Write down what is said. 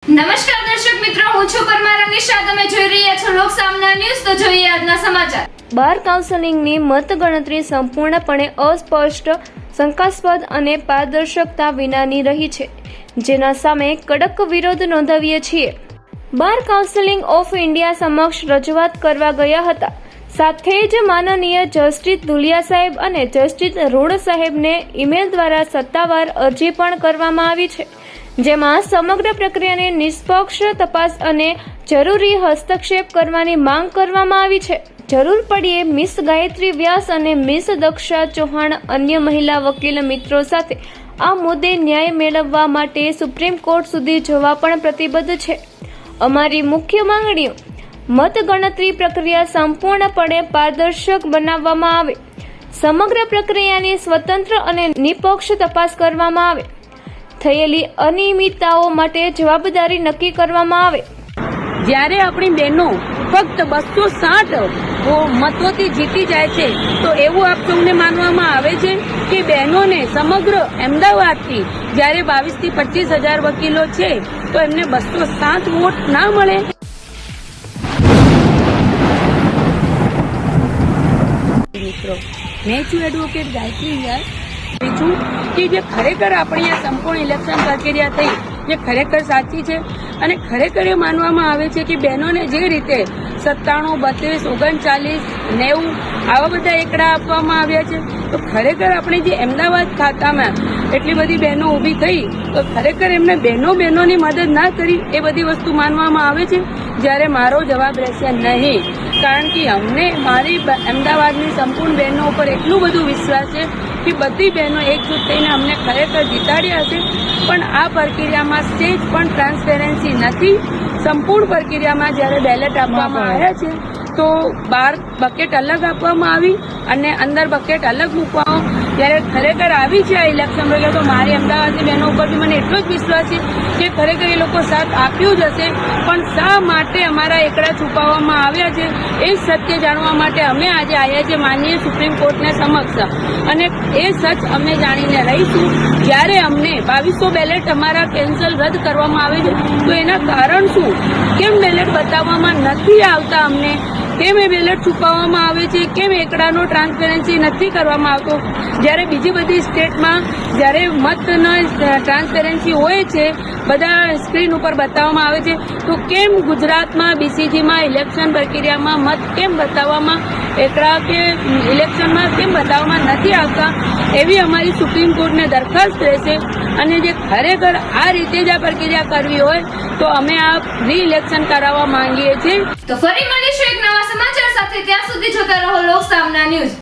નમસ્કાર દર્શક મિત્રો, હું છું પરમાર અનિશા. તમે જોઈ રહ્યા છો લોકસામના ન્યૂઝ. તો જોઈએ આજના સમાચાર. બાર કાઉન્સેલિંગની મતગણતરી સંપૂર્ણપણે અસ્પષ્ટ, શંકાસ્પદ અને પારદર્શકતા વિનાની રહી છે, જેના સામે કડક વિરોધ નોંધાવીએ છીએ. બાર કાઉન્સિલ ઓફ ઇન્ડિયા સમક્ષ રજૂઆત કરવા ગયા હતા. સાથે જ માનનીય જસ્ટિસ ધુલિયા સાહેબ અને જસ્ટિસ રોડ સાહેબને ઈમેલ દ્વારા સત્તાવાર અરજી પણ કરવામાં આવી છે, જેમાં સમગ્ર પ્રક્રિયાની નિષ્પક્ષ તપાસ અને જરૂરી હસ્તક્ષેપ કરવાની માંગ કરવામાં આવી છે. જરૂર પડીએ મિસ ગાયત્રી વ્યાસ અને મિસ દક્ષા ચૌહાણ અન્ય મહિલા વકીલ મિત્રો સાથે આ મુદ્દે ન્યાય મેળવવા માટે સુપ્રીમ કોર્ટ સુધી જવા પણ પ્રતિબદ્ધ છે. અમારી મુખ્ય માંગણીઓ: મતગણતરી પ્રક્રિયા સંપૂર્ણપણે પારદર્શક બનાવવામાં આવે, સમગ્ર પ્રક્રિયાની સ્વતંત્ર અને નિષ્પક્ષ તપાસ કરવામાં આવે, થયેલી અનિયમિતતાઓ માટે જવાબદારી નક્કી કરવામાં આવે. જ્યારે આપણી બહેનો ફક્ત 260 મતોથી જીતી જાય છે તો એવું આપ સૌને માનવામાં આવે છે કે બહેનોને સમગ્ર અમદાવાદથી જ્યારે 22 થી 25 હજાર વકીલો છે તો એમને 207 વોટ ના મળે? મિત્રો, મેં છું એડવોકેટ ગાયત્રી વ્યાસ છું કે જે ખરેખર આપણી આ સંપૂર્ણ ઇલેક્શન પ્રક્રિયા થઈ, જે ખરેખર સાચી છે અને ખરેખર એ માનવામાં આવે છે કે બહેનોને જે રીતે 97, 32, 39, 90 આવા બધા એકડા આપવામાં આવ્યા છે, તો ખરેખર આપણે જે અમદાવાદ ખાતામાં એટલી બધી બહેનો ઊભી થઈ તો ખરેખર એમને બહેનોની મદદ ના કરી એ બધી વસ્તુ માનવામાં આવે છે. જ્યારે મારો જવાબ રહેશે નહીં, કારણ કે અમને મારી અમદાવાદની સંપૂર્ણ બહેનો ઉપર એટલું બધું વિશ્વાસ છે કે બધી બહેનો એકજૂટ થઈને અમને ખરેખર જીતાડ્યા છે. પણ આ પ્રક્રિયામાં સ્ટેજ પણ ટ્રાન્સપેરન્સી નથી. સંપૂર્ણ પ્રક્રિયામાં જ્યારે બેલેટ આપવામાં આવ્યા છે તો 12 બકેટ અલગ આપવામાં આવી અને અંદર બકેટ અલગ મૂકવામાં જ્યારે ખરેખર આવી છે આ ઇલેક્શન પ્રક્રિયા, તો મારી અમદાવાદની બહેનો ઉપર બી મને એટલો જ વિશ્વાસ છે કે ખરેખર એ લોકો સાથ આપ્યું જ હશે. પણ શા માટે અમારા એકડા છુપાવવામાં આવ્યા છે એ સત્ય જાણવા માટે અમે આજે આવ્યા છીએ માનનીય સુપ્રીમ કોર્ટને સમક્ષ, અને એ સચ અમે જાણીને રહીશું. જ્યારે અમને 2200 બેલેટ અમારા કેન્સલ રદ કરવામાં આવે છે તો એના કારણ શું? કેમ બેલેટ બતાવવામાં નથી આવતા? અમને કેમ એ બેલેટ છુપાવવામાં આવે છે? કેમ એકડાનો ટ્રાન્સપેરન્સી નથી કરવામાં આવતો? જ્યારે બીજી બધી સ્ટેટમાં જ્યારે મતનો ટ્રાન્સપેરન્સી હોય છે, બધા સ્ક્રીન ઉપર બતાવવામાં આવે છે, તો કેમ ગુજરાતમાં BCGમાં ઇલેક્શન પ્રક્રિયામાં મત કેમ બતાવવામાં, એકડા કે ઇલેક્શનમાં કેમ બતાવવામાં નથી આવતા? એવી અમારી સુપ્રીમ કોર્ટને દરખાસ્ત રહેશે. અને જે ખરેખર આ રીતે જ આ પ્રક્રિયા કરવી હોય તો અમે આ રી-ઇલેક્શન કરાવવા માંગીએ છીએ. તો ફરી મળીશું એક નવા સમાચાર સાથે. ત્યાં સુધી જોતા રહો લોકસામના ન્યૂઝ.